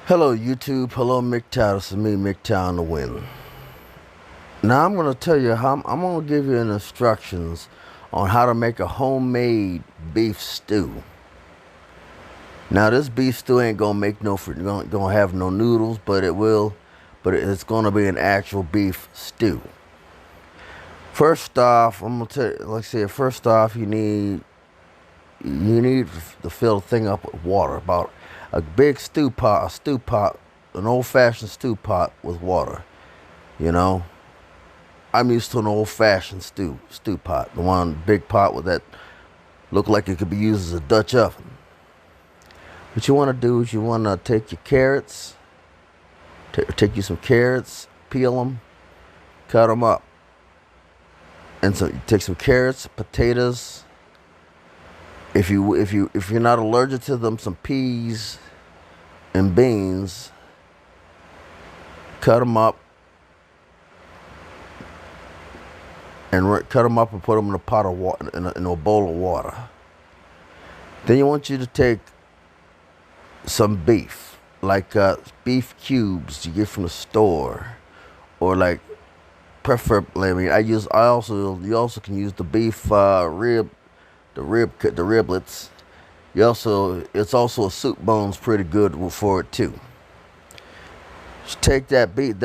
Hello YouTube, hello McTow, this is me, McTow the Win. Now I'm going to tell you I'm going to give you instructions on how to make a homemade beef stew. Now this beef stew ain't going to make gonna have no noodles, but it's going to be an actual beef stew. First off, I'm going to tell you, like I said, first off you need to fill the thing up with water, about a big stew pot, an old-fashioned stew pot with water. You know, I'm used to an old-fashioned stew pot, the one big pot with that look like it could be used as a Dutch oven. What you want to do is you want to take your carrots, take you some carrots, peel them, cut them up, and so you take some carrots, potatoes. If you're not allergic to them, some peas and beans, cut them up and put them in a pot of water, in a bowl of water. Then you want you to take some beef, like beef cubes you get from the store, or like preferably, you also can use the beef the riblets. It's also a soup bone's pretty good for it too. Just take that beef,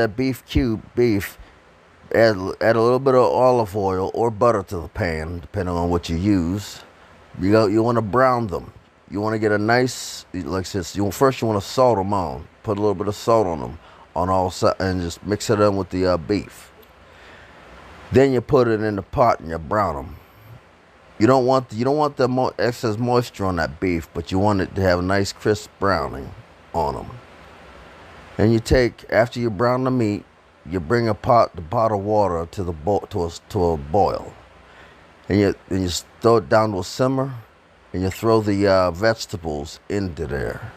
add a little bit of olive oil or butter to the pan, depending on what you use. You want to brown them. You want to get a nice, like this. First you want to salt them on. Put a little bit of salt on them on all sides, and just mix it in with the beef. Then you put it in the pot and you brown them. You don't want the excess moisture on that beef, but you want it to have a nice crisp browning on them. And after you brown the meat, you bring the pot of water to a boil, and you throw it down to a simmer, and you throw the vegetables into there,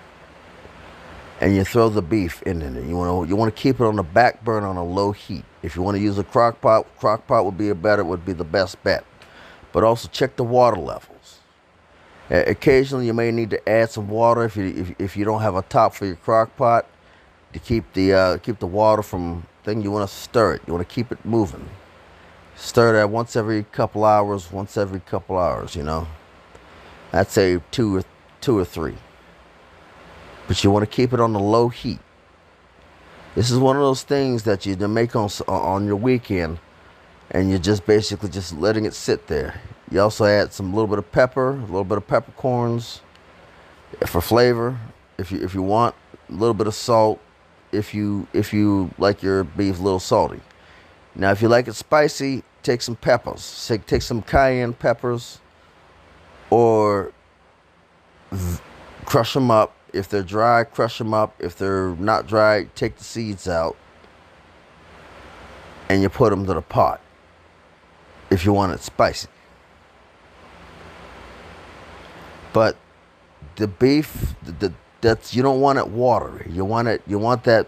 and you throw the beef in there. You want to keep it on the back burner on a low heat. If you want to use a crock pot would be the best bet. But also check the water levels. Occasionally you may need to add some water if you don't have a top for your crock pot, to keep the water from thing. You want to stir it. You want to keep it moving. Stir that once every couple hours. You know, I'd say two or three. But you want to keep it on the low heat. This is one of those things that you make on your weekend, and you're just basically just letting it sit there. You also add a little bit of peppercorns for flavor, if you want. A little bit of salt, if you like your beef a little salty. Now, if you like it spicy, take some peppers. Take some cayenne peppers, or crush them up. If they're dry, crush them up. If they're not dry, take the seeds out, and you put them to the pot if you want it spicy. But the beef, you don't want it watery. You want that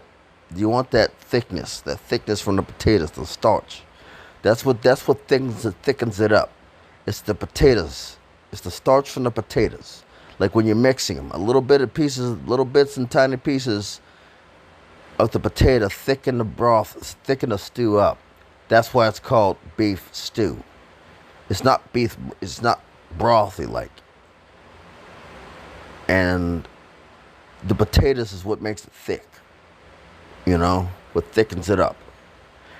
thickness from the potatoes, the starch. That's what thickens it up. It's the potatoes. It's the starch from the potatoes. Like when you're mixing them, little bits and tiny pieces of the potato thicken the broth, thicken the stew up. That's why it's called beef stew. It's not brothy like. And the potatoes is what makes it thick. You know, what thickens it up.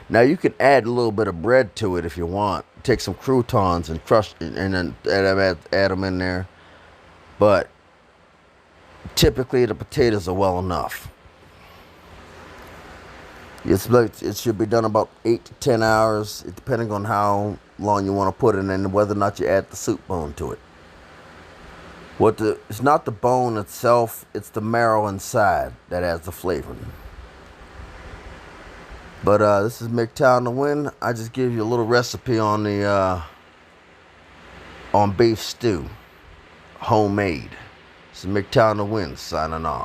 Now you can add a little bit of bread to it if you want. Take some croutons and crush and then add them in there. But typically the potatoes are well enough. It should be done about 8 to 10 hours, depending on how long you want to put it in and whether or not you add the soup bone to it. It's not the bone itself, it's the marrow inside that adds the flavoring. But this is McTown the Win. I just gave you a little recipe on beef stew, homemade. This is McTown the Win signing off.